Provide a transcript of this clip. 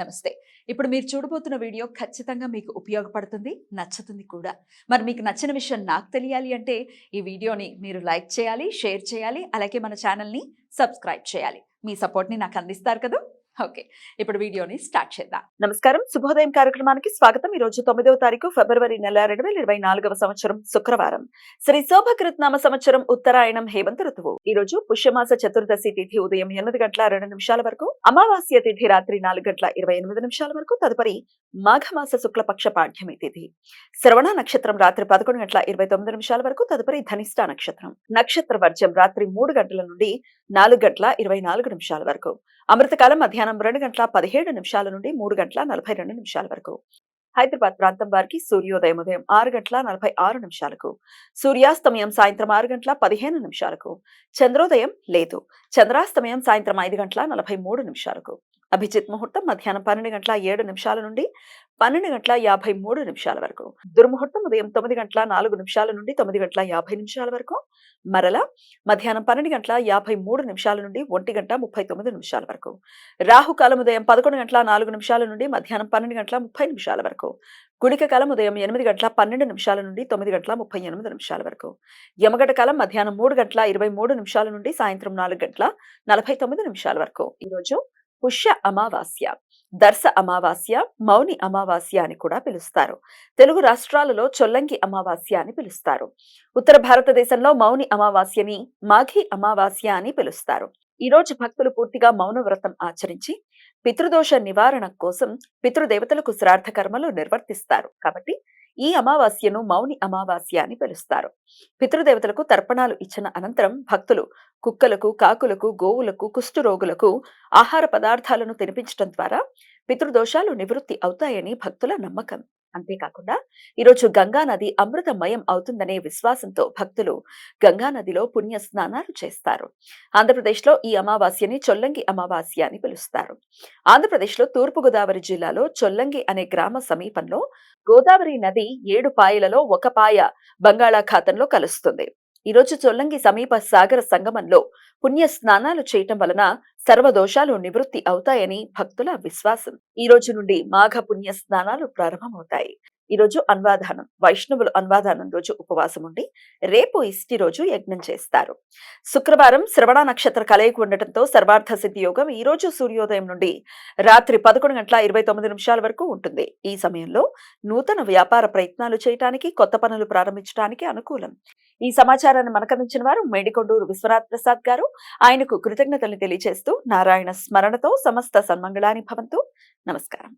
నమస్తే. ఇప్పుడు మీరు చూడబోతున్న వీడియో ఖచ్చితంగా మీకు ఉపయోగపడుతుంది, నచ్చుతుంది కూడా. మరి మీకు నచ్చిన విషయం నాకు తెలియాలి అంటే ఈ వీడియోని మీరు లైక్ చేయాలి, షేర్ చేయాలి, అలాగే మన ఛానల్‌ని సబ్స్క్రైబ్ చేయాలి. మీ సపోర్ట్‌ని నాకు అందిస్తారు కదూ! ఓకే. ఇప్పుడు వీడియోని స్టార్ట్ చేద్దాం. నమస్కారం. శుభోదయం కార్యక్రమానికి స్వాగతం. ఈ రోజు 9వ తారీఖు ఫిబ్రవరి నెల 2024వ సంవత్సరం శుక్రవారం. శ్రీ శోభకృతనామ సంవత్సరం ఉత్తరాయణం హేమంత ఋతువు. ఈ రోజు పుష్యమాస చతుర్దశి తిథి ఉదయం 8:02 వరకు, అమావాస్య తిథి రాత్రి 4:28 వరకు, తదుపరి మాఘమాస శుక్లపక్ష పాఠ్యమి తిథి. శ్రవణ నక్షత్రం రాత్రి 11:29 వరకు, తదుపరి ధనిష్ట నక్షత్రం. నక్షత్ర వర్జం రాత్రి 3 గంటల నుండి 4:24 వరకు. అమృతకాలం మధ్యాహ్నం 2:17 నుండి 3:42 వరకు. హైదరాబాద్ ప్రాంతం వారికి సూర్యోదయం ఉదయం 6:46 సూర్యాస్తమయం సాయంత్రం 6:15 చంద్రోదయం లేదు. చంద్రాస్తమయం సాయంత్రం 5:43 అభిజిత్ ముహూర్తం మధ్యాహ్నం 12:07 నుండి 12:53 వరకు. దుర్ముహూర్తం ఉదయం 9:04 నుండి 9:50 వరకు. మరల మధ్యాహ్నం 12:53 నుండి 1:39 వరకు. రాహుకాలం ఉదయం 11:04 నుండి మధ్యాహ్నం 12:30 వరకు. గుళిక కాలం ఉదయం 8:12 నుండి 9:38 వరకు. యమగంట కాలం మధ్యాహ్నం 3:23 నుండి సాయంత్రం 4:49 వరకు. ఈరోజు పుష్య అమావాస్య, దర్శ అమావాస్య, మౌని అమావాస్య అని కూడా పిలుస్తారు. తెలుగు రాష్ట్రాలలో చొల్లంగి అమావాస్య అని పిలుస్తారు. ఉత్తర భారతదేశంలో మౌని అమావాస్యని మాఘి అమావాస్య అని పిలుస్తారు. ఈ రోజు భక్తులు పూర్తిగా మౌన వ్రతం ఆచరించి పితృదోష నివారణ కోసం పితృదేవతలకు శ్రాద్ధ కర్మలు నిర్వర్తిస్తారు. కాబట్టి ఈ అమావాస్యను మౌని అమావాస్య అని పిలుస్తారు. పితృదేవతలకు తర్పణాలు ఇచ్చిన అనంతరం భక్తులు కుక్కలకు, కాకులకు, గోవులకు, కుష్టు రోగులకు ఆహార పదార్థాలను తినిపించడం ద్వారా పితృదోషాలు నివృత్తి అవుతాయని భక్తుల నమ్మకం. అంతేకాకుండా ఈరోజు గంగా నది అమృతమయం అవుతుందనే విశ్వాసంతో భక్తులు గంగా నదిలో పుణ్య స్నానాలు చేస్తారు. ఆంధ్రప్రదేశ్లో ఈ అమావాస్యని చొల్లంగి అమావాస్య అని పిలుస్తారు. ఆంధ్రప్రదేశ్లో తూర్పుగోదావరి జిల్లాలో చొల్లంగి అనే గ్రామ సమీపంలో గోదావరి నది 7 పాయలలో ఒక పాయ బంగాళాఖాతంలో కలుస్తుంది. ఈరోజు చొల్లంగి సమీప సాగర సంగమంలో పుణ్య స్నానాలు చేయటం వలన సర్వదోషాలు నివృత్తి అవుతాయని భక్తుల విశ్వాసం. ఈ రోజు నుండి మాఘ పుణ్య స్నానాలు ప్రారంభమవుతాయి. ఈ రోజు అన్వాధానం, వైష్ణవులు అన్వాధానం రోజు ఉపవాసం ఉండి రేపు ఇష్టి రోజు యజ్ఞం చేస్తారు. శుక్రవారం శ్రవణ నక్షత్ర కలయిక ఉండటంతో సర్వార్థ సిద్ధి యోగం ఈ రోజు సూర్యోదయం నుండి రాత్రి 11:29 వరకు ఉంటుంది. ఈ సమయంలో నూతన వ్యాపార ప్రయత్నాలు చేయటానికి, కొత్త పనులు ప్రారంభించడానికి అనుకూలం. ఈ సమాచారాన్ని మనకందించిన వారు మేడికొండూరు విశ్వనాథ్ ప్రసాద్ గారు. ఆయనకు కృతజ్ఞతలు తెలియజేస్తూ నారాయణ స్మరణతో సమస్త సన్మంగళాని భవంతు. నమస్కారం.